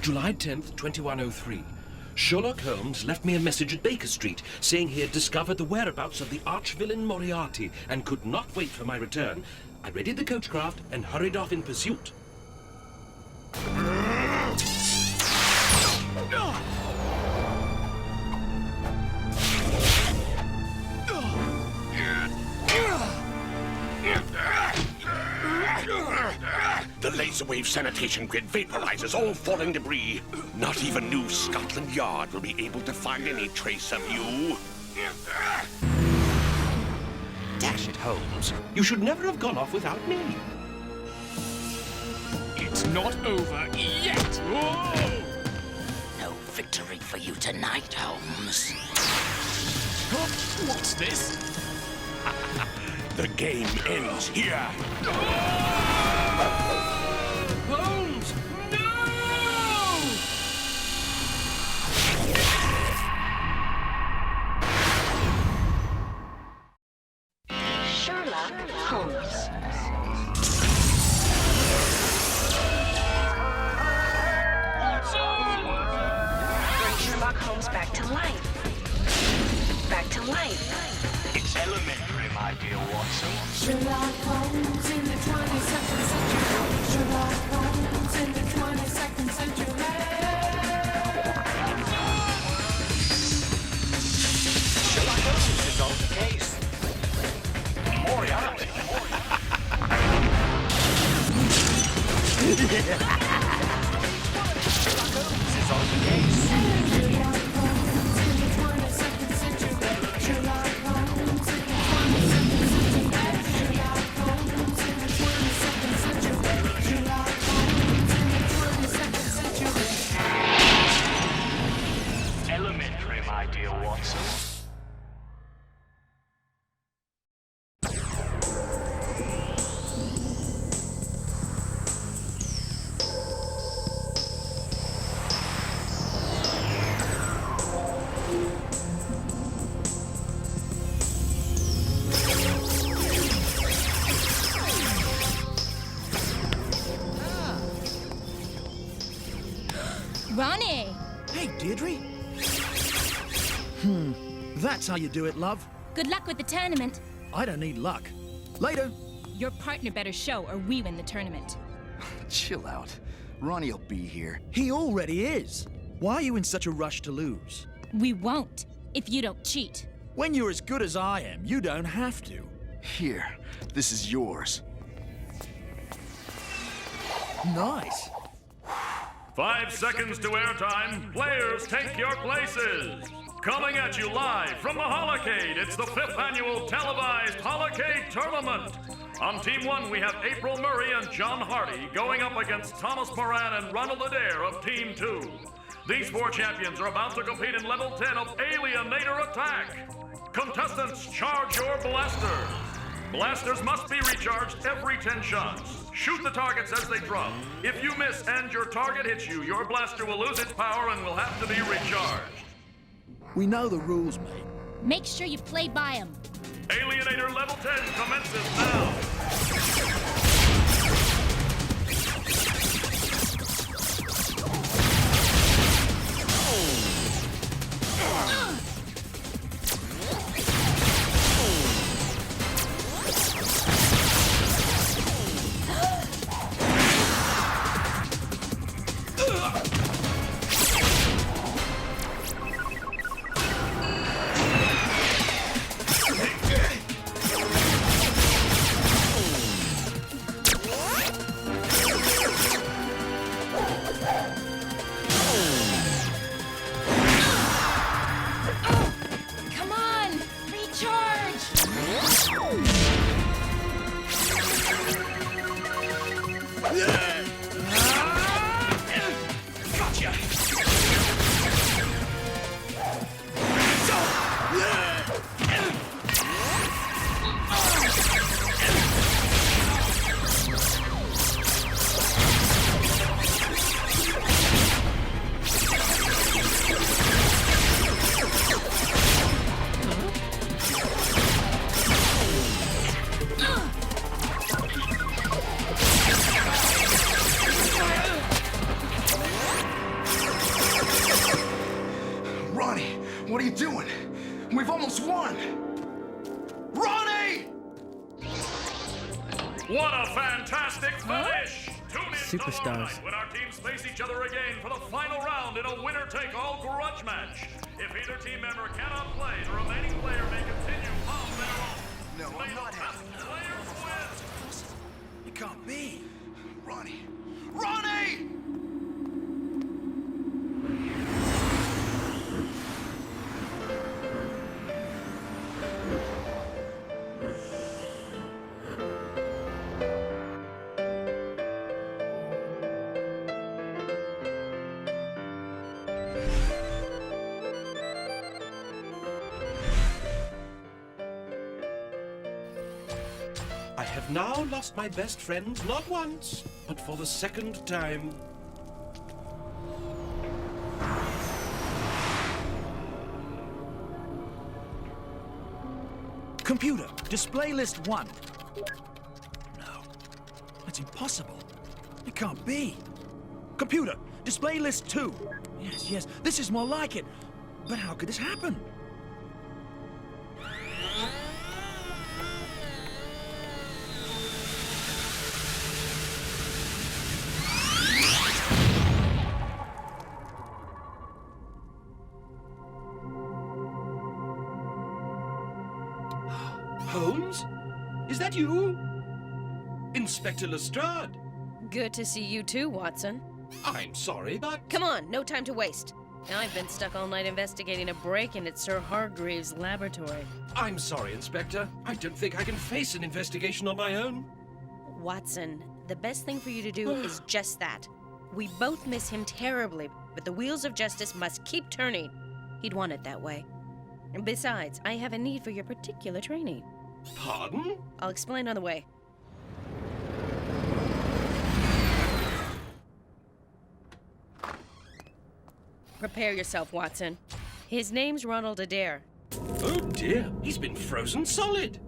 July 10th, 2103. Sherlock Holmes left me a message at Baker Street saying he had discovered the whereabouts of the arch-villain Moriarty and could not wait for my return. I readied the coachcraft and hurried off in pursuit. The laser wave sanitation grid vaporizes all falling debris. Not even New Scotland Yard will be able to find any trace of you. Dash it, Holmes. You should never have gone off without me. It's not over yet! Whoa! No victory for you tonight, Holmes. Huh? What's this? The game ends here. Holmes! No! Sherlock Holmes. Bring Sherlock Holmes back to life. Back to life. It's elementary, my dear Watson. Sherlock Holmes in the 22nd century. Sherlock Holmes in the 22nd century. Sherlock Holmes is on the case. Moriarty. Sherlock Holmes is on the case. Sherlock Holmes in the 22nd century. Sherlock Holmes in the 22nd century. Sherlock Holmes in the 22nd century. Sherlock Holmes in the 22nd century. Elementary, my dear Watson. Ronnie! Hey, Deirdre. That's how you do it, love. Good luck with the tournament. I don't need luck. Later. Your partner better show or we win the tournament. Chill out. Ronnie'll be here. He already is. Why are you in such a rush to lose? We won't, if you don't cheat. When you're as good as I am, you don't have to. Here, this is yours. Nice. 5 seconds to airtime. Players, take your places. Coming at you live from the Holocade, it's the 5th annual televised Holocade Tournament. On Team 1, we have April Murray and John Hardy going up against Thomas Moran and Ronald Adair of Team 2. These 4 champions are about to compete in Level 10 of Alienator Attack. Contestants, charge your blasters. Blasters must be recharged every 10 shots. Shoot the targets as they drop. If you miss and your target hits you, your blaster will lose its power and will have to be recharged. We know the rules, mate. Make sure you play by them. Alienator Level 10 commences now. Come on! Recharge! Gotcha! superstars. When our teams face each other again for the final round in a winner-take-all grudge match. If either team member cannot play, the remaining player may continue on their own. No, I'm not having that. Players win. It can't be. Ronnie! Ronnie! I have now lost my best friend not once, but for the second time. Computer, display list 1. No, that's impossible. It can't be. Computer, display list 2. Yes, this is more like it. But how could this happen? Holmes? Is that you? Inspector Lestrade? Good to see you too, Watson. I'm sorry, but... Come on, no time to waste. I've been stuck all night investigating a break-in at Sir Hargreaves' laboratory. I'm sorry, Inspector. I don't think I can face an investigation on my own. Watson, the best thing for you to do is just that. We both miss him terribly, but the wheels of justice must keep turning. He'd want it that way. And besides, I have a need for your particular training. Pardon? I'll explain on the way. Prepare yourself, Watson. His name's Ronald Adair. Oh dear, he's been frozen solid.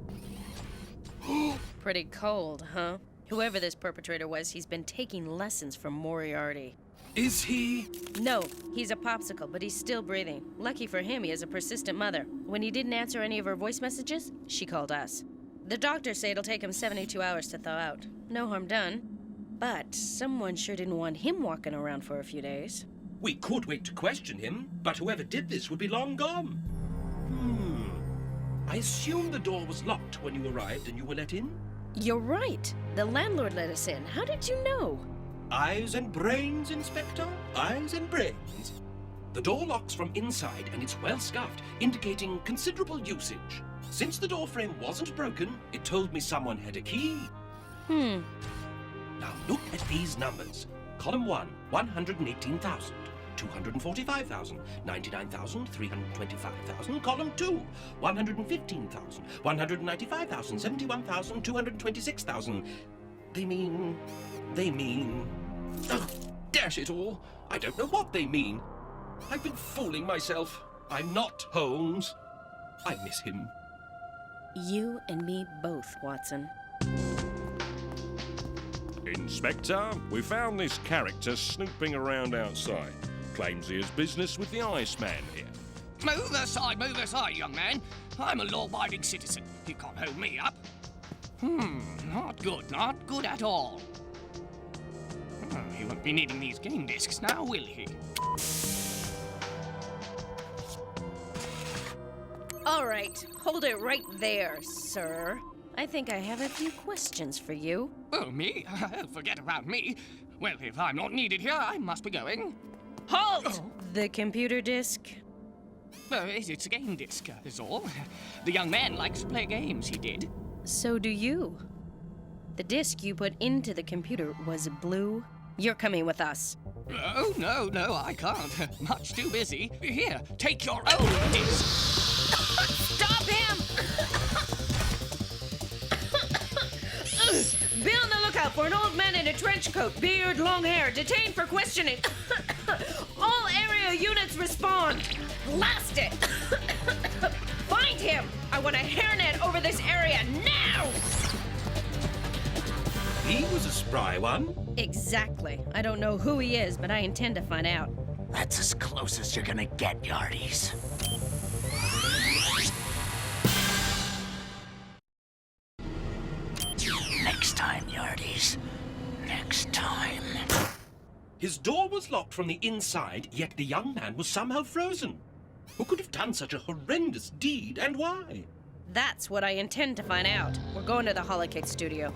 Pretty cold, huh? Whoever this perpetrator was, he's been taking lessons from Moriarty. Is he? No, he's a popsicle, but he's still breathing. Lucky for him, he has a persistent mother. When he didn't answer any of her voice messages, she called us. The doctors say it'll take him 72 hours to thaw out. No harm done. But someone sure didn't want him walking around for a few days. We could wait to question him, but whoever did this would be long gone. I assume the door was locked when you arrived and you were let in? You're right. The landlord let us in. How did you know? Eyes and brains, Inspector. Eyes and brains. The door locks from inside and it's well scuffed, indicating considerable usage. Since the door frame wasn't broken, it told me someone had a key. Now look at these numbers. Column 1, 118,000. 245,000, 99,000, 325,000. Column 2, 115,000, 195,000, 71,000, 226,000. They mean... Oh, dash it all. I don't know what they mean. I've been fooling myself. I'm not Holmes. I miss him. You and me both, Watson. Inspector, we found this character snooping around outside. Claims he has business with the Iceman here. Move aside, young man. I'm a law-abiding citizen. You can't hold me up. Not good at all. He won't be needing these game discs now, will he? All right, hold it right there, sir. I think I have a few questions for you. Oh, me? Forget about me. Well, if I'm not needed here, I must be going. Halt! The computer disk? It's a game disc, is all. The young man likes to play games, he did. So do you. The disk you put into the computer was blue. You're coming with us. Oh, no, I can't. Much too busy. Here, take your own disc. Stop him! Be on the lookout for an old man in a trench coat, beard, long hair, detained for questioning. All area units respond. Blast it! Find him! I want a hairnet over this area now! He was a spry one. Exactly. I don't know who he is, but I intend to find out. That's as close as you're gonna get, Yardies. Next time, Yardies. Next time. His door was locked from the inside, yet the young man was somehow frozen. Who could have done such a horrendous deed, and why? That's what I intend to find out. We're going to the Holocaust studio.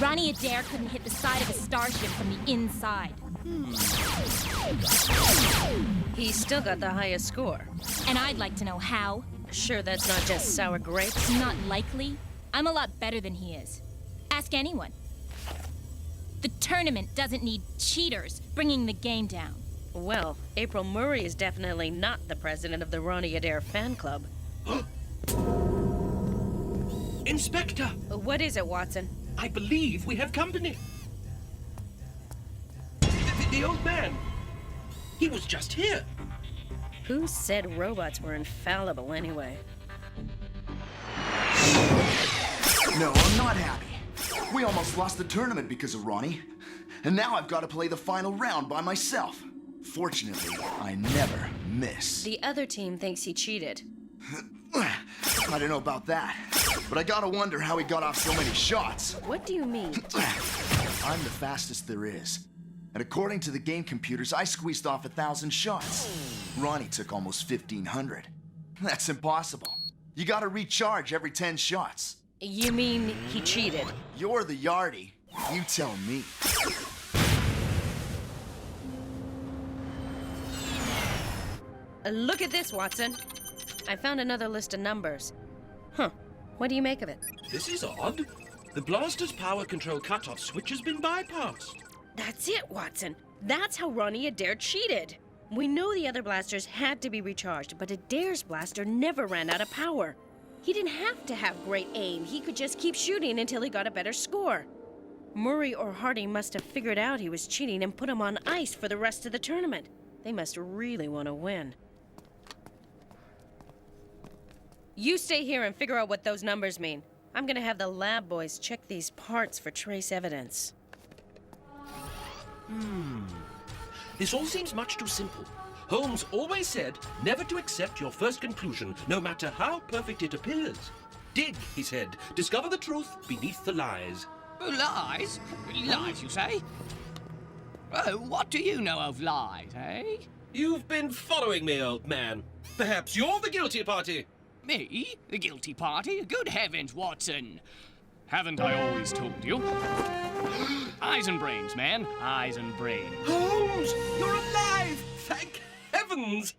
Ronnie Adair couldn't hit the side of a starship from the inside. He's still got the highest score. And I'd like to know how. Sure that's not just sour grapes? Not likely. I'm a lot better than he is. Ask anyone. The tournament doesn't need cheaters bringing the game down. Well, April Murray is definitely not the president of the Ronnie Adair fan club. Inspector! What is it, Watson? I believe we have company. The old man. He was just here. Who said robots were infallible anyway? No, I'm not happy. We almost lost the tournament because of Ronnie. And now I've got to play the final round by myself. Fortunately, I never miss. The other team thinks he cheated. I don't know about that, but I gotta wonder how he got off so many shots. What do you mean? I'm the fastest there is. And according to the game computers, I squeezed off 1,000 shots. Ronnie took almost 1,500. That's impossible. You gotta recharge every 10 shots. You mean he cheated? You're the yardie. You tell me. Look at this, Watson. I found another list of numbers. Huh. What do you make of it? This is odd. The blaster's power control cutoff switch has been bypassed. That's it, Watson. That's how Ronnie Adair cheated. We know the other blasters had to be recharged, but Adair's blaster never ran out of power. He didn't have to have great aim. He could just keep shooting until he got a better score. Murray or Hardy must have figured out he was cheating and put him on ice for the rest of the tournament. They must really want to win. You stay here and figure out what those numbers mean. I'm gonna have the lab boys check these parts for trace evidence. This all seems much too simple. Holmes always said never to accept your first conclusion, no matter how perfect it appears. Dig, he said, discover the truth beneath the lies. Lies? Lies, you say? Oh, what do you know of lies, eh? You've been following me, old man. Perhaps you're the guilty party. Me? The guilty party? Good heavens, Watson! Haven't I always told you? Eyes and brains, man. Eyes and brains. Holmes, you're alive! Thank heavens!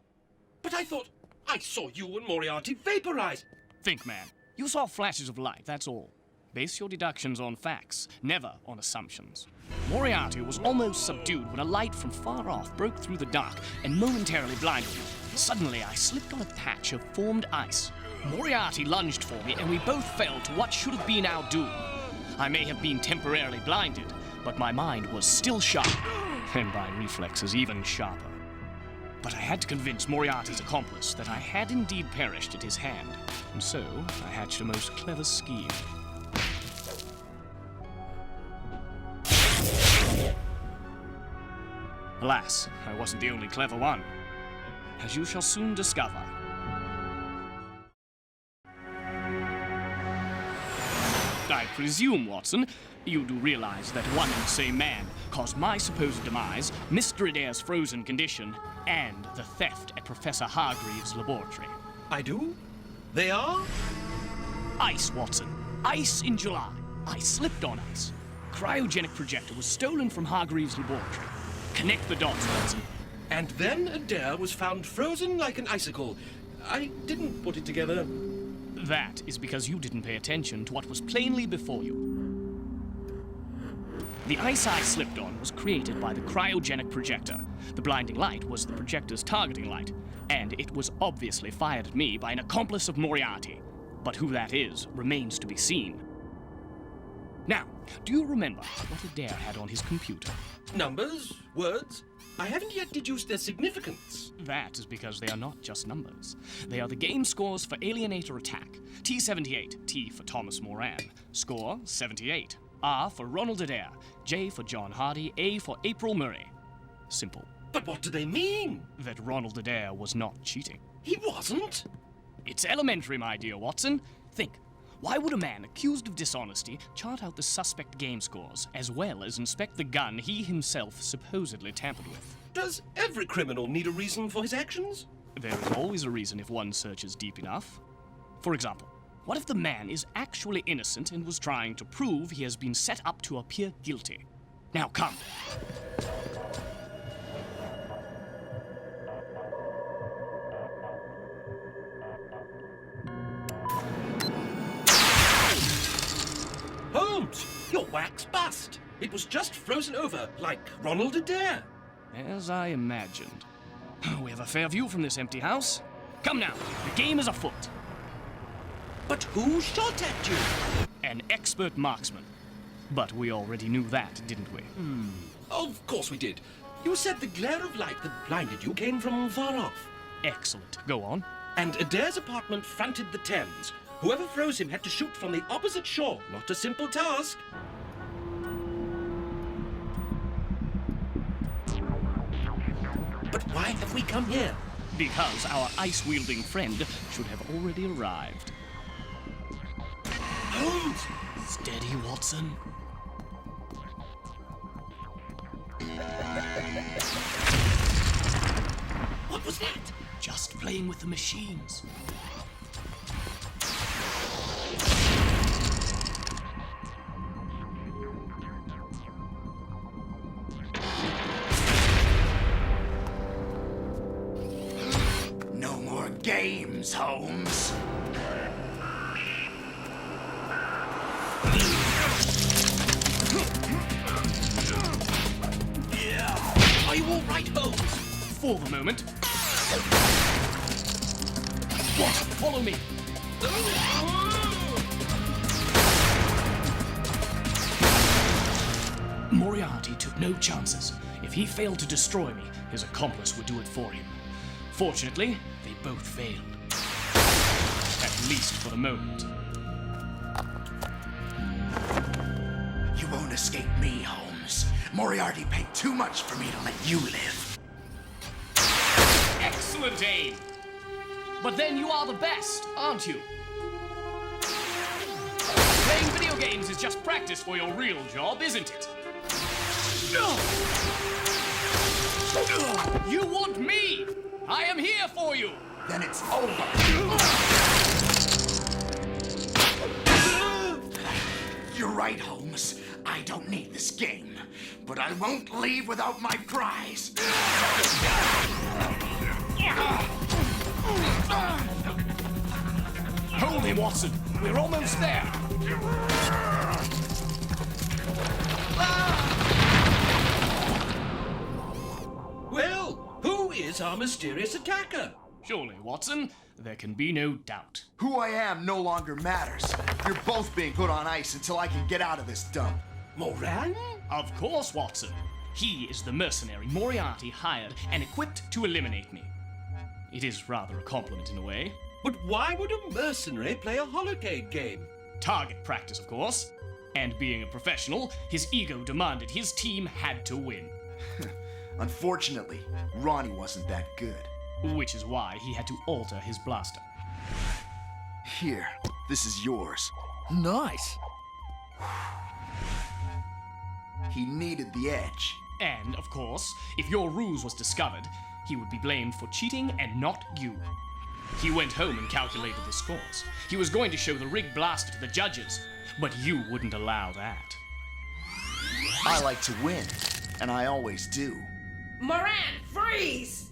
But I thought I saw you and Moriarty vaporize. Think, man. You saw flashes of light, that's all. Base your deductions on facts, never on assumptions. Moriarty was almost subdued when a light from far off broke through the dark and momentarily blinded him. Suddenly, I slipped on a patch of formed ice. Moriarty lunged for me, and we both fell to what should have been our doom. I may have been temporarily blinded, but my mind was still sharp, and my reflexes even sharper. But I had to convince Moriarty's accomplice that I had indeed perished at his hand, and so I hatched a most clever scheme. Alas, I wasn't the only clever one, as you shall soon discover. I presume, Watson, you do realize that one and the same man caused my supposed demise, Mr. Adair's frozen condition, and the theft at Professor Hargreaves' laboratory. I do? They are? Ice, Watson. Ice in July. I slipped on ice. Cryogenic projector was stolen from Hargreaves' laboratory. Connect the dots, Watson. And then Adair was found frozen like an icicle. I didn't put it together. That is because you didn't pay attention to what was plainly before you. The ice I slipped on was created by the cryogenic projector. The blinding light was the projector's targeting light, and it was obviously fired at me by an accomplice of Moriarty. But who that is remains to be seen. Now, do you remember what Adair had on his computer? Numbers? Words? I haven't yet deduced their significance. That is because they are not just numbers. They are the game scores for Alienator Attack. T78, T for Thomas Moran. Score, 78. R for Ronald Adair. J for John Hardy. A for April Murray. Simple. But what do they mean? That Ronald Adair was not cheating. He wasn't. It's elementary, my dear Watson. Think. Why would a man accused of dishonesty chart out the suspect game scores, as well as inspect the gun he himself supposedly tampered with? Does every criminal need a reason for his actions? There is always a reason if one searches deep enough. For example, what if the man is actually innocent and was trying to prove he has been set up to appear guilty? Now come. Holmes, your wax bust. It was just frozen over, like Ronald Adair. As I imagined. We have a fair view from this empty house. Come now, the game is afoot. But who shot at you? An expert marksman. But we already knew that, didn't we? Of course we did. You said the glare of light that blinded you came from far off. Excellent. Go on. And Adair's apartment fronted the Thames. Whoever froze him had to shoot from the opposite shore. Not a simple task. But why have we come here? Because our ice-wielding friend should have already arrived. Holmes! Steady, Watson. What was that? Just playing with the machines. No more games, Holmes. Are you all right, Holmes? For the moment. What? Follow me. Moriarty took no chances. If he failed to destroy me, his accomplice would do it for him. Fortunately, they both failed. At least for the moment. You won't escape me, Holmes. Moriarty paid too much for me to let you live. Excellent aim! But then you are the best, aren't you? Playing video games is just practice for your real job, isn't it? You want me! I am here for you! Then it's over. You're right, Holmes. I don't need this game. But I won't leave without my prize. Hold him, Watson. We're almost there. Well, who is our mysterious attacker? Surely, Watson, there can be no doubt. Who I am no longer matters. You're both being put on ice until I can get out of this dump. Moran? Of course, Watson. He is the mercenary Moriarty hired and equipped to eliminate me. It is rather a compliment in a way. But why would a mercenary play a Holocade game? Target practice, of course. And being a professional, his ego demanded his team had to win. Unfortunately, Ronnie wasn't that good. Which is why he had to alter his blaster. Here, this is yours. Nice. He needed the edge. And, of course, if your ruse was discovered, he would be blamed for cheating and not you. He went home and calculated the scores. He was going to show the rigged blaster to the judges, but you wouldn't allow that. I like to win, and I always do. Moran, freeze!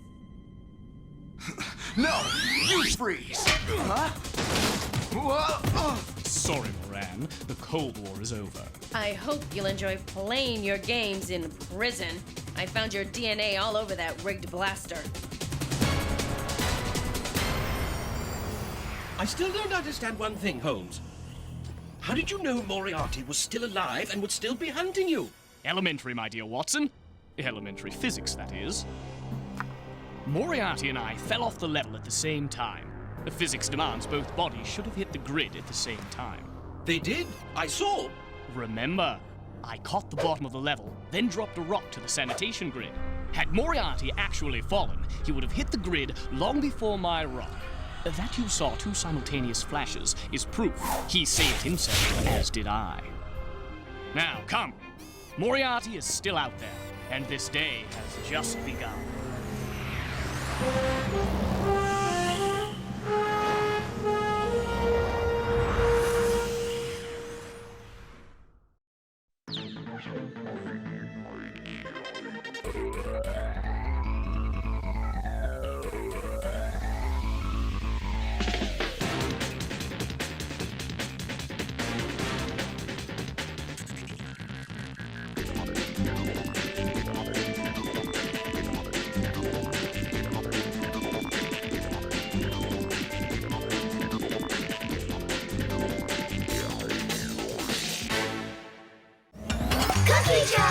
No! You freeze! Huh? Sorry, Moran. The Cold War is over. I hope you'll enjoy playing your games in prison. I found your DNA all over that rigged blaster. I still don't understand one thing, Holmes. How did you know Moriarty was still alive and would still be hunting you? Elementary, my dear Watson. Elementary physics, that is. Moriarty and I fell off the level at the same time. The physics demands both bodies should have hit the grid at the same time. They did. I saw. Remember, I caught the bottom of the level, then dropped a rock to the sanitation grid. Had Moriarty actually fallen, he would have hit the grid long before my run. That you saw two simultaneous flashes is proof he saved himself, as did I. Now, come. Moriarty is still out there, and this day has just begun. Cookie jar!